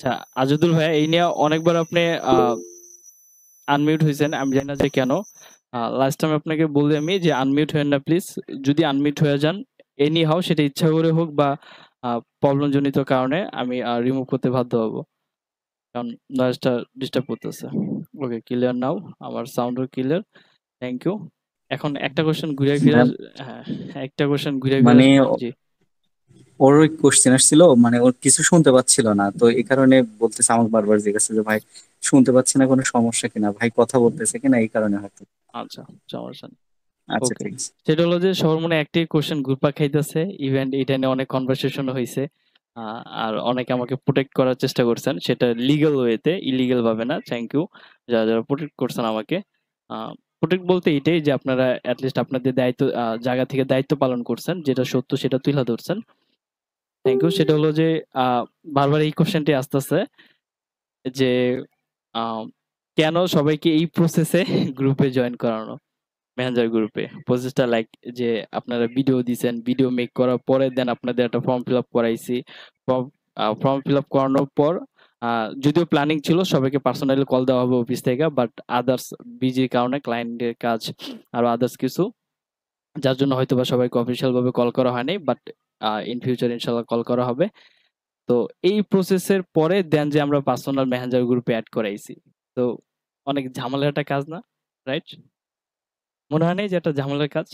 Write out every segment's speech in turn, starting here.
আচ্ছা, আজিদুল ভাইয়া এই নিয়ে অনেকবার আপনি আনমিউট হয়েছেন, আমি জানি না যে কেন। লাস্ট টাইম আপনাকে বলি আমি যে আনমিউট হয়েন না প্লিজ। যদি আনমিউট হয়ে যান এনি হাউ, সেটা ইচ্ছা করে হোক বা প্রবলেম জনিত কারণে, আমি রিমুভ করতে বাধ্য হব, কারণ নয়েজটা ডিস্টার্ব করতেছে। ওকে, ক্লিয়ার নাও, আমার সাউন্ডও ক্লিয়ার। Thank you. এখন একটা কোশ্চেন ঘুরে ফিরে হ্যাঁ, হ্যাঁ, একটা কোশ্চেন ঘুরে ফিরে মানে জি। ওর ওই কোশ্চেন আসছিল, মানে ওর কিছু শুনতে পাচ্ছিল না, তো এই কারণে বলতেছে, আমাকে বারবার জিজ্ঞাসা যে ভাই শুনতে পাচ্ছে না, কোনো সমস্যা কিনা, ভাই কথা বলতেছে কিনা, এই কারণে হয়তো। আচ্ছা, সমস্যা নেই। আচ্ছা, ওকে, ঠিক আছে। সেটা হলো যে সবার মনে একটি কোশ্চেন ঘুরপাক খাইতেছে। ইভেন এটা নিয়ে অনেক কনভারসেশন হয়েছে। আর অনেকে আমাকে প্রোটেক্ট করার চেষ্টা করছেন, সেটা লিগ্যাল ওয়েতে, ইলিগ্যাল ভাবে না। থ্যাংক ইউ যারা যারা প্রোটেক্ট করছেন আমাকে। প্রোটেক্ট বলতে এটাই যে আপনারা অ্যাটলিস্ট আপনাদের দায়িত্ব জায়গা থেকে দায়িত্ব পালন করছেন, যেটা সত্য সেটা তুলে ধরছেন। Thank you. সেটা হলো যে বারবার এই কোশ্চেনটি আসতেছে যে আহ, কেন সবাইকে এই প্রসেসে গ্রুপে জয়েন করানো, মেসেঞ্জার গ্রুপে প্রসেসটা লাইক যে আপনারা ভিডিও দিছেন, ভিডিও মেক করার পরে দেন আপনাদের একটা ফর্ম ফিল আপ করাইছি। ফর্ম ফর্ম ফিল আপ করানোর পর যদিও প্ল্যানিং ছিল সবাইকে পার্সোনালি কল দেওয়া হবে অফিস থেকে, বাট আদার্স বিজির কারণে, ক্লায়েন্টের কাজ আর আদার্স কিছু, যার জন্য হয়তো বা সবাইকে অফিসিয়াল ভাবে কল করা হয়নি, বাট ইন ফিউচার ইনশাল্লাহ কল করা হবে। তো এই প্রসেসের পরে দেন যে আমরা পার্সোনাল মেসেঞ্জার গ্রুপে অ্যাড করাইছি। তো অনেক ঝামেলার একটা কাজ না, রাইট? মনে হয় নাই যে একটা ঝামেলার কাজ?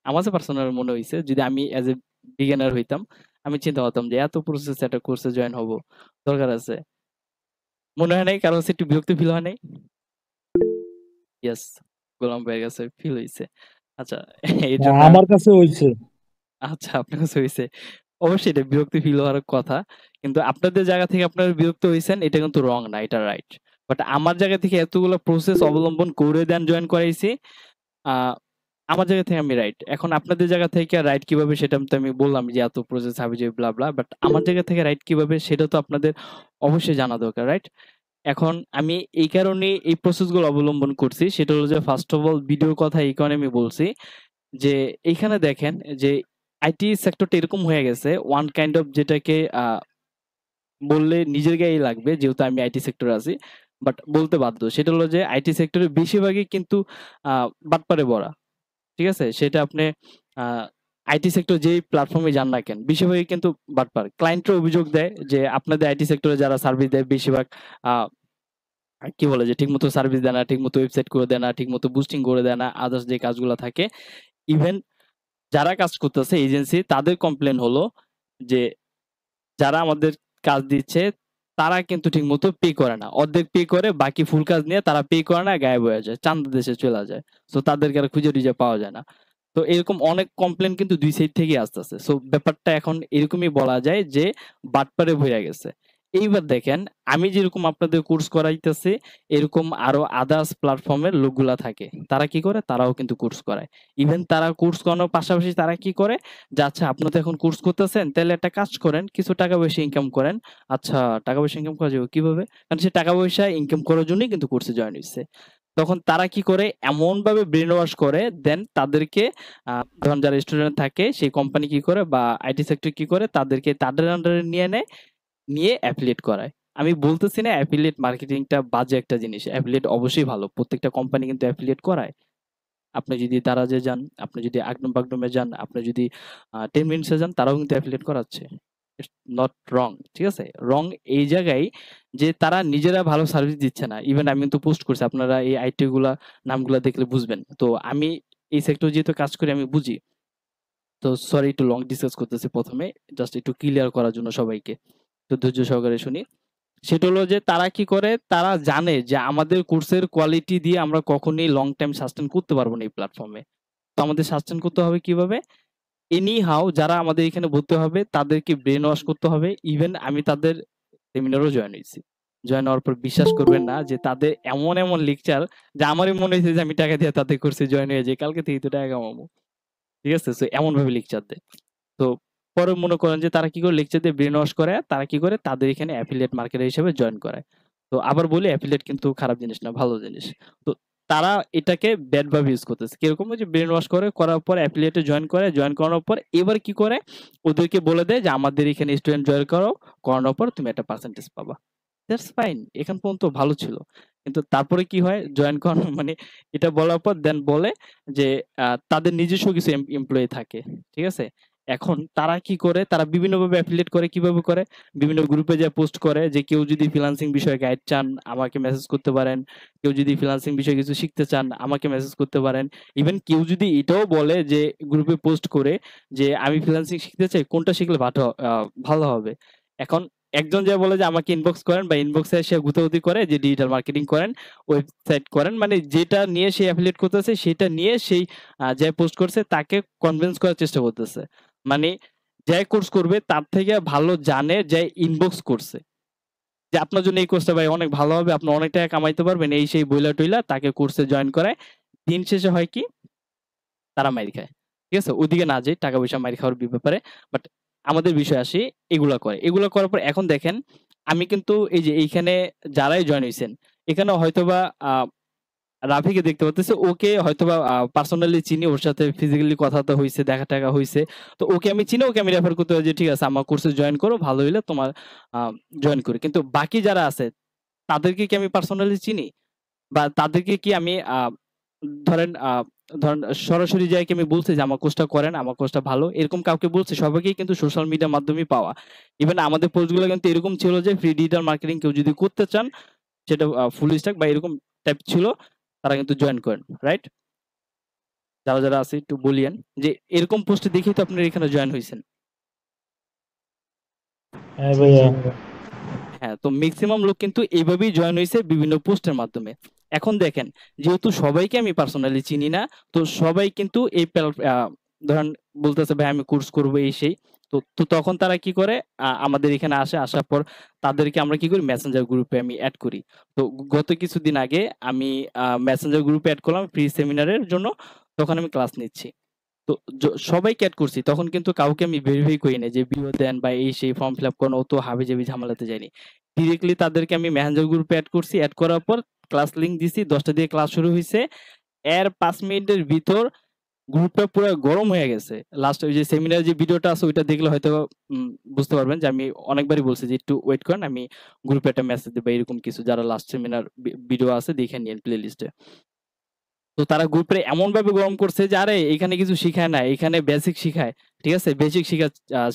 আমার কাছে পার্সোনাল মনে হইছে, যদি আমি এজ এ বিগিনার হইতাম, আমি চিন্তা করতাম যে এত প্রসেস একটা কোর্সে জয়েন হব, দরকার আছে? মনে হয় নাই কারো কাছে একটু বিরক্তি ফিল হয় নাই? ইয়েস, গোলাম ভাইয়ের কাছে ফিল হইছে। আচ্ছা, এই হ্যাঁ, জন্য আমার কাছে হয়েছে। আচ্ছা, আপনার কাছে হইছে। অবশ্যই এটা বিরক্তি ফিল হওয়ার কথা। কিন্তু আপনাদের জায়গা থেকে আপনারা বিরক্ত হইছেন, এটা কিন্তু রং না, এটা রাইট। বাট আমার জায়গা থেকে এতগুলো প্রসেস অবলম্বন করে দেন জয়েন করাইছি। আ আমার জায়গা থেকে আমি রাইট। এখন আপনাদের জায়গা থেকে রাইট কিভাবে সেটা তো আমি বললাম যে এত প্রসেস হাবিজাবি ব্লা, ব্লা। বাট আমার জায়গা থেকে রাইট কিভাবে সেটা তো আপনাদের অবশ্যই জানা দরকার, রাইট? এখন আমি এই কারণে এই প্রসেস গুলো অবলম্বন করছি। সেটা হলো যে ফার্স্ট অফ অল ভিডিওর কথা এই কারণে আমি বলছি যে এইখানে দেখেন যে আইটি সেক্টরটা এরকম হয়ে গেছে, ওয়ান কাইন্ড অফ যেটাকে বললে নিজের গায়েই লাগবে যেহেতু আমি আইটি সেক্টরে আছি। বাট বলতে বাধ্য। সেটা হলো যে আইটি সেক্টরে বেশিরভাগই কিন্তু বাটপারে ভরা। ঠিক আছে? সেটা আপনি আ আইটি সেক্টর যেই প্ল্যাটফর্মে যান না কেন, বেশিরভাগই কিন্তু বাটপার। ক্লায়েন্টরা অভিযোগ দেয় যে আপনাদের আইটি সেক্টরে যারা সার্ভিস দেয় বেশিরভাগ আ কি বলে যে ঠিকমতো সার্ভিস দেয় না, ঠিকমতো ওয়েবসাইট করে দেয় না, ঠিকমতো বুস্টিং করে দেয় না, আদার্স যে কাজগুলা থাকে। ইভেন যারা কাজ করতেছে এজেন্সি, তাদের কমপ্লেইন হলো যে যারা আমাদের কাজ দিচ্ছে তারা কিন্তু ঠিকমতো পে করে না। অর্ধেক পে করে, বাকি ফুল কাজ নিয়ে তারা পে করে না, গায়েব হয়ে যায়। চাঁদা দেশে চলে যায়। সো তাদেরকে আর খুঁজে-টুজে পাওয়া যায় না। তো এরকম অনেক কমপ্লেইন কিন্তু ২ সাইড থেকেই আসতেছে। সো ব্যাপারটা এখন এরকমই বলা যায় যে বাটপারে ভইরা গেছে। এইবার দেখেন, আমি যেরকম আপনাদের কোর্স করাইতেছি, এরকম আরো আদার্স প্ল্যাটফর্মের লোকগুলা থাকে। তারা কি করে? তারাও কিন্তু কোর্স করায়। ইভেন তারা কোর্স করানোর পাশাপাশি তারা কি করে? যে আচ্ছা, আপনি তো এখন কোর্স করতেছেন, তাইলে একটা কাজ করেন, কিছু টাকা পয়সা ইনকাম করেন। আচ্ছা, টাকা পয়সা ইনকাম করা যাবে কিভাবে? কারণ সে টাকা পয়সা ইনকাম করার জন্যই কিন্তু কোর্সে জয়েন হইছে। তখন তারা কি করে? এমনভাবে ব্রেইন ওয়াশ করে দেন তাদেরকে, ধরেন যারা স্টুডেন্ট থাকে সেই কোম্পানি কি করে বা আইটি সেক্টর কি করে? তাদেরকে তাদের আন্ডারে নিয়ে নেয়, নিয়ে এফিলিয়েট করায়। আমি বলতেছি না এফিলিয়েট মার্কেটিংটা বাজে একটা জিনিস। এফিলিয়েট অবশ্যই ভালো। প্রত্যেকটা কোম্পানি কিন্তু এফিলিয়েট করায়। আপনি যদি দারাজে যান, আপনি যদি আগডুম বাগডুমে যান, আপনি যদি 10 মিনিটসে যান, তারাও কিন্তু এফিলিয়েট করাচ্ছে। It's not wrong. ঠিক আছে? রং এই জায়গায় যে তারা নিজেরা ভালো সার্ভিস দিচ্ছে না। ইভেন আমি কিন্তু পোস্ট করছি। আপনারা এই আইটি গুলা নামগুলা দেখলে বুঝবেন। তো আমি এই সেক্টরে যেহেতু কাজ করি আমি বুঝি। তো সরি, একটু লং ডিসকাস করতেছি ১ম এ। জাস্ট একটু ক্লিয়ার করার জন্য সবাইকে। একটু ধৈর্য সহকারে শুনি। সেটা হলো যে তারা কি করে? তারা জানে যে আমাদের কোর্সের কোয়ালিটি দিয়ে আমরা কখনোই লং টাইম সাস্টেইন করতে পারবো না এই প্ল্যাটফর্মে। তো আমাদের সাস্টেইন করতে হবে কিভাবে? এনি হাউ যারা আমাদের এখানে ভর্তি হবে তাদেরকে ব্রেইন ওয়াশ করতে হবে। ইভেন আমি তাদের সেমিনারেও জয়েন হইছি। জয়েন হওয়ার পর বিশ্বাস করবেন না যে তাদের এমন লেকচার, যে আমারই মনে হইছে যে আমি টাকা দিয়ে তাদের কোর্সে জয়েন হয়ে যাই। কালকে থেকেই তো টাকা কামাবো। ঠিক আছে? সো এমনভাবে লেকচার দেয়। তো পরে মনে করেন যে তারা কি করে? লেকচার দিয়ে ব্রেইন ওয়াশ করে, তারা কি করে? তাদের এখানে এফিলিয়েট মার্কেটার হিসেবে জয়েন করায়। তো আবার বলি, এফিলিয়েট কিন্তু খারাপ জিনিস না, ভালো জিনিস। তো তারা এটাকে ব্যাড ভাবে ইউজ করতেছে। কিরকম? ওই যে ব্রেইন ওয়াশ করে, করার পর এফিলিয়েটে জয়েন করে, জয়েন করানোর পর এবার কি করে? ওদেরকে বলে দেয় যে আমাদের এখানে স্টুডেন্ট জয়েন করো, করানোর পর তুমি একটা পার্সেন্টেজ পাবা। That's fine. এখান পর্যন্ত ভালো ছিল। কিন্তু তারপরে কি হয় জয়েন করানো মানে এটা বলার পর দেন বলে যে তাদের নিজস্ব কিছু এমপ্লয়ি থাকে। ঠিক আছে? এখন তারা কি করে তারা বিভিন্নভাবে এফিলিয়েট করে কিভাবে করে? বিভিন্ন গ্রুপে যেয়ে পোস্ট করে যে কেউ যদি ফ্রিল্যান্সিং বিষয়ে গাইড চান আমাকে মেসেজ করতে পারেন। কেউ যদি ফ্রিল্যান্সিং বিষয়ে কিছু শিখতে চান আমাকে মেসেজ করতে পারেন। ইভেন কেউ যদি এটাও বলে যে গ্রুপে পোস্ট করে যে আমি ফ্রিল্যান্সিং শিখতে চাই কোনটা শিখলে ভালো হবে। এখন একজন যে বলে যে আমাকে ইনবক্স করেন বা ইনবক্সে এসে গুতাগুতি করে যে ডিজিটাল মার্কেটিং করেন, ওয়েবসাইট করেন। মানে যেটা নিয়ে সে এফিলিয়েট করতেছে সেটা নিয়ে সেই যে পোস্ট করছে তাকে কনভিন্স করার চেষ্টা করতেছে। মানে যে কোর্স করবে তার থেকে ভালো জানে যে ইনবক্স করছে। যে আপনার জন্য এই কোর্সটা ভাই অনেক ভালো হবে, আপনি অনেক টাকা কামাইতে পারবেন এই সেই বইলা টইলা তাকে কোর্সে জয়েন করায়। দিন শেষে হয় কি তারা মাইর খায়। ঠিক আছে? ওদিকে না যাই টাকা পয়সা মাইর খাওয়ার ব্যাপারে। বাট আমাদের বিষয় আসি এগুলা করে। এগুলা করার পর এখন দেখেন আমি কিন্তু এই যে এইখানে যারাই জয়েন হইছেন, এখানে হয়তোবা রাফিকে দেখতে পারতেছি। ওকে হয়তোবা পার্সোনালি চিনি, ওর সাথে ফিজিক্যালি কথাবার্তা হইছে, দেখা-টেখা হইছে। তো ওকে আমি চিনি, ওকে আমি রেফার করতে পারি যে ঠিক আছে আমার কোর্সে জয়েন করো। ভালো হইলে তোমার আ জয়েন করি। কিন্তু বাকি যারা আছে তাদেরকে কি আমি পার্সোনালি চিনি? বা তাদেরকে কি আমি ধরেন ধরেন সরাসরি যায়া কি আমি বলছি যে আমার কোর্সটা করেন, আমার কোর্সটা ভালো। এরকম কাউকে বলছি? সবাইকেই কিন্তু সোশ্যাল মিডিয়ার মাধ্যমেই পাওয়া। ইভেন আমাদের পোস্ট গুলো কিন্তু এরকম ছিল যে ফ্রি ডিজিটাল মার্কেটিং কেউ যদি করতে চান সেটা ফুল স্ট্যাক বা এরকম টাইপ ছিল। তারা কিন্তু জয়েন করেন। রাইট? যারা আছে একটু বলিয়েন যে এরকম পোস্ট দেখেই তো আপনারা এখানে জয়েন হইছেন। হ্যাঁ ভাইয়া। হ্যাঁ, তো মেক্সিমাম লোক কিন্তু এইভাবেই জয়েন হইছে বিভিন্ন পোস্টের মাধ্যমে। এখন দেখেন, যেহেতু সবাইকে আমি পার্সোনালি চিনি না, তো সবাই কিন্তু এই ধরেন বলতেছে ভাই আমি কোর্স করবো এই সেই। তো তখন তারা কি করে আমাদের এখানে আসে, আসার পর তাদেরকে আমরা কি করি মেসেঞ্জার গ্রুপে আমি এড করি। তো গত কিছুদিন আগে আমি মেসেঞ্জার গ্রুপে এড করলাম ফ্রি সেমিনারের জন্য। তখন আমি ক্লাস নিচ্ছি। তো সবাইকে এড করছি। তখন কিন্তু কাউকে আমি ভেরিফাই করি নাই যে ভিডিও দেন বা এই সেই ফর্ম ফিল আপ করেন অত হাবিজাবি ঝামেলাতে যাইনি। ডিরেক্টলি তাদেরকে আমি মেসেঞ্জার গ্রুপে এড করছি। এড করার পর ক্লাস লিংক দিছি। ১০টা দিয়ে ক্লাস শুরু হইছে। এর ৫ মিনিটের ভিতর গ্রুপটা পুরা গরম হয়ে গেছে। লাস্ট ওই যে সেমিনারের যে ভিডিওটা আছে ওইটা দেখলে হয়তো বুঝতে পারবেন যে আমি অনেকবারই বলছি যে একটু ওয়েট করেন আমি গ্রুপে একটা মেসেজ দেব বা এরকম কিছু যারা লাস্ট সেমিনার ভিডিও আছে দেখে নিয়েন প্লে লিস্টে। তো তারা গ্রুপে এমনভাবে গরম করছে যে আরে এখানে কিছু শিখায় না, এখানে বেসিক শিখায়। ঠিক আছে? বেসিক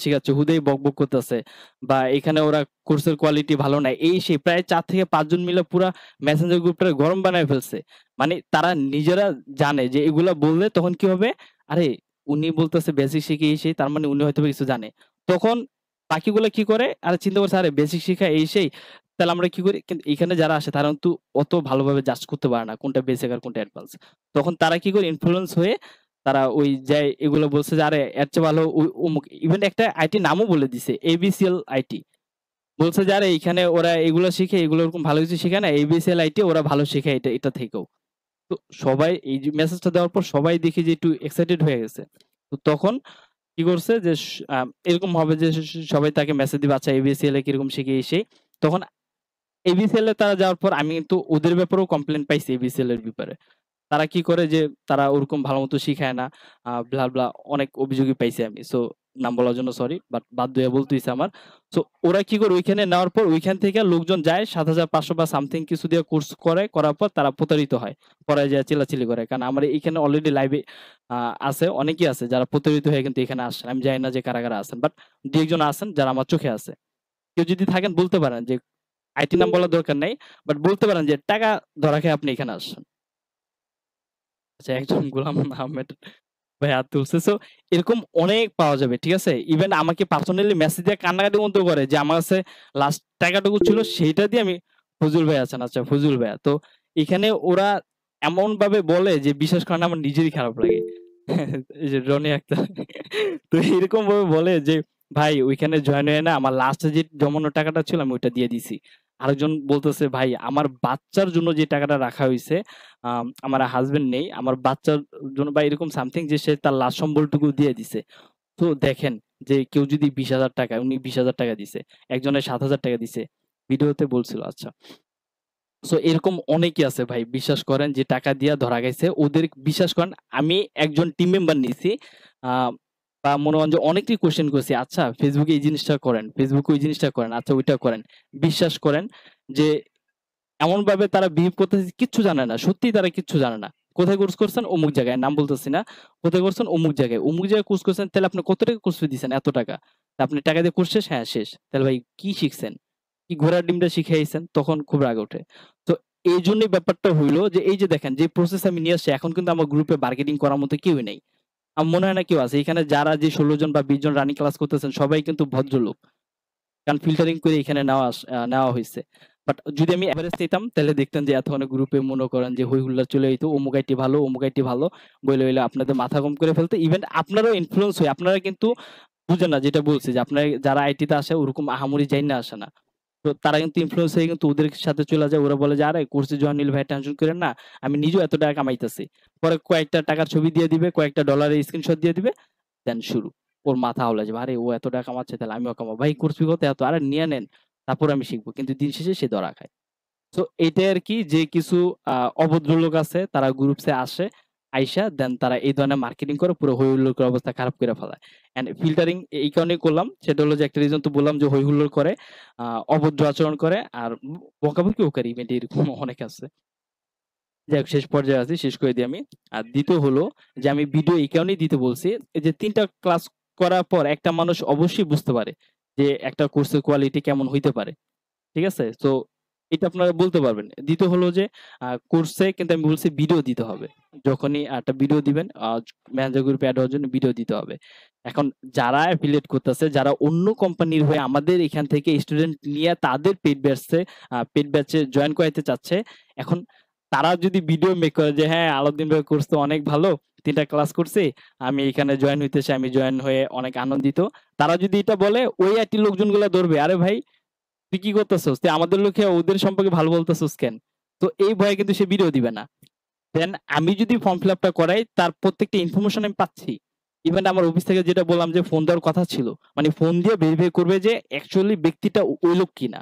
শিখাচ্ছে। হুদাই বকবক করতেছে। বা এখানে ওরা কোর্সের কোয়ালিটি ভালো নাই। এই সেই প্রায় ৪ থেকে ৫ জন মিলে পুরা মেসেঞ্জার গ্রুপটা গরম বানায় ফেলছে। মানে তারা নিজেরা জানে যে এগুলা বললে তখন কি হবে? আরে উনি বলতেছে বেসিক শিখে এই সেই তার মানে উনি হয়তোবা কিছু জানে। তখন বাকিগুলা কি করে? আরে চিন্তা করছে আরে বেসিক শিখায় এই সেই। তাহলে আমরা কি করি? কিন্তু এখানে যারা আসে তারা কিন্তু অত ভালোভাবে জাজ করতে পারে না কোনটা বেসিক আর কোনটা অ্যাডভান্স। তখন তারা কি করে ইনফ্লুয়েন্স হয়ে তারা ওই যায় এগুলো বলছে যে আরে এর চেয়ে ভালো অমুক ইভেন একটা আইটি নামও বলে দিছে এবিসিএল আইটি। বলছে যে আরে এইখানে ওরা এগুলো শিখে এগুলো ওরকম ভালো কিছু শিখায় না এবিসিএল আইটি ওরা ভালো শেখায় এটা থেকেও। তো সবাই এই যে মেসেজটা দেওয়ার পর সবাই দেখি যে একটু এক্সাইটেড হয়ে গেছে। তো তখন কি করছে যে এরকম হবে যে সবাই তাকে মেসেজ দিবে আচ্ছা এবিসিএল এ কিরকম শিখে এই সেই। তখন এবিসিএল এ তারা যাওয়ার পর আমি কিন্তু ওদের ব্যাপারেও কমপ্লেইন পাইছি এবিসিএল এর ব্যাপারে। তারা কি করে যে তারা ওরকম ভালোমতো শিখায় না। ব্লা, ব্লা অনেক অভিযোগই পাইছি আমি। সো নাম বলার জন্য সরি। বাট বাধ্য হয়ে বলতে হইছে আমার। সো ওরা কি করে ওইখানে নেওয়ার পর ওইখান থেকে লোকজন যায় ৭৫০০ বা সামথিং কিছু দিয়ে কোর্স করে। করার পর তারা প্রতারিত হয়। পরে যেয়ে চিল্লাচিল্লি করে। কারণ আমার এইখানে অলরেডি লাইভে আ আছে অনেকেই আছে যারা প্রতারিত হয়ে কিন্তু এখানে আসছেন। আমি জানি না যে কারা আছেন। বাট ২-১ জন আছেন যারা আমার চোখে আছে। কেউ যদি থাকেন বলতে পারেন যে আইটি নাম বলার দরকার নাই। বাট বলতে পারেন যে টাকা ধরা খেয়ে আপনি এখানে আসছেন। আচ্ছা একজন গোলাম আহমেদ ভাই হাত তুলছে। সো এরকম অনেক পাওয়া যাবে। ঠিক আছে? ইভেন আমাকে পার্সোনালি মেসেজ দিয়ে কান্নাকাটি পর্যন্ত করে যে আমার কাছে লাস্ট টাকাটুকু ছিল সেইটা দিয়ে আমি ফজলুল ভাই আছেন। আচ্ছা ফজলুল ভাইয়া। তো এখানে ওরা এমনভাবে বলে যে বিশ্বাস করেন আমার নিজেরই খারাপ লাগে। এই যে রনি আক্তার। তো এরকম ভাবে বলে যে ভাই ওইখানে জয়েন হয়ে না আমার লাস্টে যে জমানো টাকাটা ছিল আমি ওইটা দিয়ে দিছি। আরেকজন বলতেছে ভাই আমার বাচ্চার জন্য যে টাকাটা রাখা হইছে আমার হাসব্যান্ড নেই। আমার বাচ্চার জন্য বা এরকম সামথিং যে সে তার লাস্ট সম্বলটুকু দিয়ে দিছে। তো দেখেন যে কেউ যদি ৳২০,০০০ উনি ৳২০,০০০ দিছে। একজনের ৳৭,০০০ দিছে। ভিডিওতে বলছিল আচ্ছা। সো এরকম অনেকেই আছে ভাই বিশ্বাস করেন যে টাকা দিয়া ধরা খাইছে। ওদের বিশ্বাস করেন আমি একজন টিম মেম্বার নিছি। আ বা মনে করেন যে অনেকেই কোয়েশ্চেন করছি। আচ্ছা Facebook এ এই জিনিসটা করেন, Facebook এ ওই জিনিসটা করেন, আচ্ছা ওইটা করেন। বিশ্বাস করেন যে এমনভাবে তারা বিহেভ করতেছে কিচ্ছু জানে না। সত্যিই তারা কিচ্ছু জানে না। কোথায় কোর্স করছেন? অমুক জায়গায়। নাম বলতেছি না। কোথায় করছেন? অমুক জায়গায়। অমুক জায়গায় কোর্স করছেন, তাহলে আপনি কত টাকা কোর্স ফি দিছেন? এত টাকা। তা আপনি টাকা দিয়ে কোর্স শেষ? হ্যাঁ, শেষ। তাহলে ভাই কি শিখছেন? কি ঘোড়ার ডিমটা শিখে আইছেন? তখন খুব রাগ ওঠে। তো এইজন্যই ব্যাপারটা হইলো যে এই যে দেখেন যে প্রসেস আমি নিয়ে আসছি এখন কিন্তু আমার গ্রুপে বার্গেনিং করার মতো কেউই নেই। আমার মনে হয় না কেউ আছে। এখানে যারা যে ১৬ জন বা ২০ জন রানিং ক্লাস করতেছেন সবাই কিন্তু ভদ্রলোক। কারণ ফিল্টারিং করে এখানে নেওয়া হইছে। বাট যদি আমি এভারেজ নিতাম তাহলে দেখতেন যে এতক্ষণে গ্রুপে মনে করেন যে হই হুল্লাড় চলে আইতো, অমুক আইটি ভালো, অমুক আইটি ভালো বইলে হইলে আপনাদের মাথা গরম করে ফেলতো। ইভেন আপনারাও ইনফ্লুয়েন্স হয়ে আপনারা কিন্তু বুঝেন না যেটা বলছি যে আপনারা যারা আইটিতে আসে ওরকম আহামরি জাইন্না আসে না। তো তারা কিন্তু ইনফ্লুয়েন্স হয়ে কিন্তু ওদের সাথে চলে যায়। ওরা বলে যে, "আরে কোর্সে জয়েন নিলে ভাই টেনশন কইরেন না। আমি নিজেও এত টাকা কামাইতেছি।" পরে কয়েকটা টাকার ছবি দিয়ে দিবে, কয়েকটা ডলারের স্ক্রিনশট দিয়ে দিবে। দেন শুরু। ওর মাথা হাওলায় যাবে। আরে ও এত টাকা কামাচ্ছে তাহলে আমিও কামাবো। ভাই কোর্স ফি কত? এত। আরে নিয়ে নেন। তারপর আমি শিখবো। কিন্তু দিন শেষে সে ধরা খায়। সো এইটাই আরকি যে কিছু আ অভদ্র লোক আছে তারা গ্রুপসে আসে, আইসা দেন তারা এই ধরনের মার্কেটিং করে পুরো হই হুল্লোড় করে অবস্থা খারাপ কইরা ফেলায়। অ্যান্ড ফিল্টারিং এই কারণেই করলাম। সেটা হলো যে একটা রিজন তো বললাম যে হই হুল্লোড় করে, আ অভদ্র আচরণ করে আর বকাবকিও করে ইভেন এরকম অনেক আছে। যাই হোক শেষ পর্যায়ে আছি, শেষ করে দিই আমি। আর দ্বিতীয় হলো যে আমি ভিডিও এই কারণেই দিতে বলছি, এই যে ৩ টা ক্লাস করার পর একটা মানুষ অবশ্যই বুঝতে পারে যে একটা কোর্সের কোয়ালিটি কেমন হইতে পারে। ঠিক আছে? তো এটা আপনারা বলতে পারবেন। দ্বিতীয় হলো যে কোর্সে কিন্তু আমি বলছি ভিডিও দিতে হবে। যখনই একটা ভিডিও দিবেন ম্যানেজার গ্রুপে এড হওয়ার জন্য ভিডিও দিতে হবে। এখন যারা এফিলিয়েট করতেছে, যারা অন্য কোম্পানির হয়ে আমাদের এখান থেকে স্টুডেন্ট নিয়ে তাদের পেইড ব্যাচে জয়েন করাইতে চাচ্ছে। এখন তারা যদি ভিডিও মেক করে যে হ্যাঁ, আলাউদ্দিন ভাইয়ের কোর্স তো অনেক ভালো। ৩ টা ক্লাস করছি। আমি এখানে জয়েন হইতেছি। আমি জয়েন হয়ে অনেক আনন্দিত। তারা যদি এটা বলে ওই আইটির লোকজনগুলা ধরবে। আরে ভাই তুই কি করতেছস? তুই আমাদের লোকে ওদের সম্পর্কে ভালো বলতেছস কেন? তো এই ভয়ে কিন্তু সে ভিডিও দিবে না। দেন আমি যদি ফর্ম ফিল আপটা করাই তার প্রত্যেকটা ইনফরমেশন আমি পাচ্ছি। ইভেন আমার অফিস থেকে যেটা বললাম যে ফোন দেওয়ার কথা ছিল। মানে ফোন দিয়ে ভেরিফাই করবে যে অ্যাকচুয়ালি ব্যক্তিটা ওই লোক কিনা।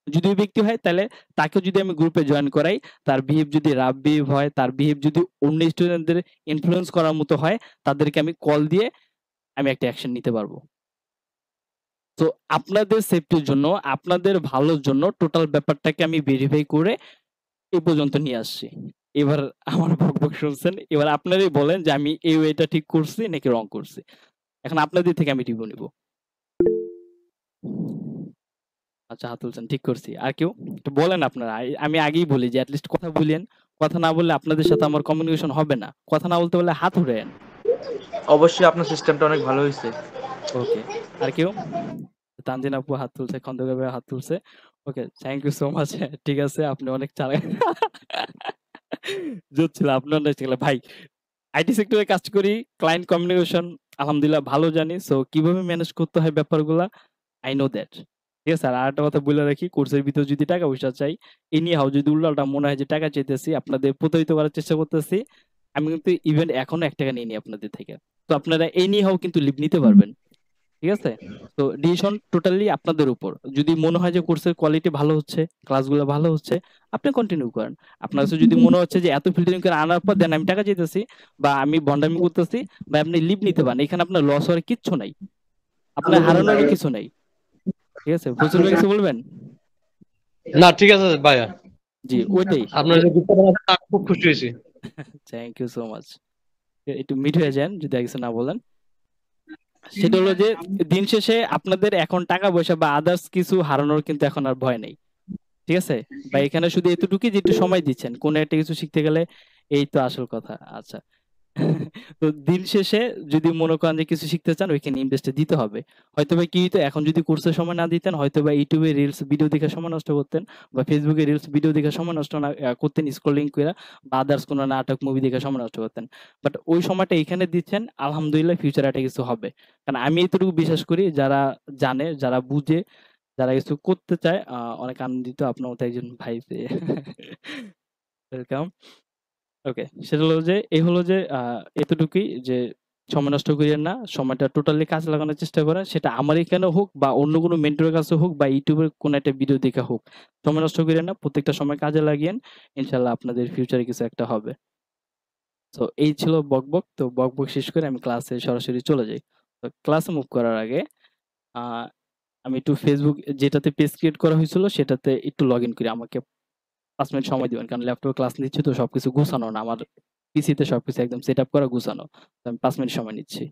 যদি ওই ব্যক্তি হয় তাহলে তাকে যদি আমি গ্রুপে জয়েন করাই, তার বিহেভ যদি রাফ বিহেভ হয়, তার বিহেভ যদি অন্য স্টুডেন্টদের ইনফ্লুয়েন্স করার মতো হয়, তাদেরকে আমি কল দিয়ে আমি একটা অ্যাকশন নিতে পারবো। তো আপনাদের সেফটির জন্য, আপনাদের ভালোর জন্য টোটাল ব্যাপারটাকে আমি ভেরিফাই করে এই পর্যন্ত নিয়ে আসছি। এবার আমার বকবক শুনছেন। এবার আপনারাই বলেন যে আমি এই ওয়েটা ঠিক করছি নাকি রং করছি। এখন আপনাদের থেকে আমি রিভিউ নিব। আচ্ছা হাত তুলছেন, ঠিক করছি। আর কেউ? একটু বলেন আপনারা। আমি আগেই বলি যে এটলিস্ট কথা বলেন। কথা না বললে আপনাদের সাথে আমার কমিউনিকেশন হবে না। কথা না বলতে পারলে হাত উঠায়েন। অবশ্যই আপনার সিস্টেমটা অনেক ভালো হইছে। ওকে। আর কেউ? তানজিন আপু হাত তুলছে, খন্দকার ভাই হাত তুলছে। ওকে, থ্যাংক ইউ সো মাচ। ঠিক আছে, আপনি অনেক চালাক। জোর ছিল, আপনি অনেক চালাক। ভাই, আইটি সেক্টরে কাজ করি, ক্লায়েন্ট কমিউনিকেশন আলহামদুলিল্লাহ ভালো জানি। সো কিভাবে ম্যানেজ করতে হয় ব্যাপারগুলা আই নো দ্যাট। ঠিক আছে? আর আরেকটা কথা বইলা রাখি, কোর্সের ভিতরে যদি টাকা পয়সা চাই, এনি হাউ যদি উল্টাপাল্টা মনে হয় যে টাকা চাইতেছি, আপনাদের প্রতারিত করার চেষ্টা করতেছি, আমি কিন্তু ইভেন এখনো ৳১ নিইনি আপনাদের থেকে। তো আপনারা এনি হাউ কিন্তু লিভ নিতে পারবেন। ঠিক আছে? তো ডিসিশন টোটালি আপনাদের উপর। যদি মনে হয় যে কোর্সের কোয়ালিটি ভালো হচ্ছে, ক্লাসগুলো ভালো হচ্ছে, আপনি কন্টিনিউ করেন। আপনার কাছে যদি মনে হচ্ছে যে এত ফিল্টারিং করে আনার পর দেন আমি টাকা চাইতেছি বা আমি ভন্ডামি করতেছি বা আপনি লিভ নিতে পারেন। এখানে আপনার লস হওয়ার কিচ্ছু নাই। আপনার হারানোরও কিছু নাই। ঠিক আছে? ফজল ভাই কিছু বলবেন? না ঠিক আছে ভাইয়া, জি, ওইটাই। আপনার যে গুপ্ত বানাতে আমি খুব খুশি হয়েছি। Thank you so much. একটু মিট হয়ে যান যদি আর কিছু না বলেন। সেটা হলো যে দিন শেষে আপনাদের এখন টাকা পয়সা বা আদার্স কিছু হারানোর কিন্তু এখন আর ভয় নেই। ঠিক আছে? বা এখানে শুধু এতটুকুই যে একটু সময় দিচ্ছেন। কোন একটা কিছু শিখতে গেলে এই তো আসল কথা। আচ্ছা। তো দিন শেষে যদি মনে করেন যে কিছু শিখতে চান ওইখানে ইনভেস্ট দিতে হবে। হয়তোবা কি হইতো এখন যদি কোর্সে সময় না দিতেন হয়তোবা YouTube এ রিলস ভিডিও দেখে সময় নষ্ট করতেন বা Facebook এ রিলস ভিডিও দেখে সময় নষ্ট না করতেন স্ক্রলিং কইরা বা আদার্স কোন নাটক মুভি দেখে সময় নষ্ট করতেন। বাট ওই সময়টা এখানে দিচ্ছেন আলহামদুলিল্লাহ ফিউচারে একটা কিছু হবে। কারণ আমি এতটুকু বিশ্বাস করি যারা জানে, যারা বুঝে, যারা কিছু করতে চায় অনেক আনন্দিত আপনার মতো একজন ভাই পেয়ে। ওয়েলকাম। ওকে। সেটা হলো যে এই হলো যে এতটুকুই যে সময় নষ্ট কইরেন না। সময়টা টোটালি কাজে লাগানোর চেষ্টা করেন। সেটা আমার এখানে হোক বা অন্য কোনো মেন্টরের কাছে হোক বা YouTube এর কোনো একটা ভিডিও দেখে হোক। সময় নষ্ট কইরেন না। প্রত্যেকটা সময় কাজে লাগিয়েন। ইনশাআল্লাহ আপনাদের ফিউচারে কিছু একটা হবে। সো এই ছিল বকবক। তো বকবক শেষ করে আমি ক্লাসে সরাসরি চলে যাই। তো ক্লাসে মুভ করার আগে আ আমি একটু ফেসবুক যেটাতে পেজ ক্রিয়েট করা হয়েছিল সেটাতে একটু লগ ইন করি। আমাকে 5 মিনিট সময় দিবেন, কারণ ল্যাপটপে ক্লাস নিচ্ছি তো সবকিছু গুছানো না, আমার পিসিতে সবকিছু একদম সেট আপ করা গুছানো। তো আমি 5 মিনিট সময় নিচ্ছি।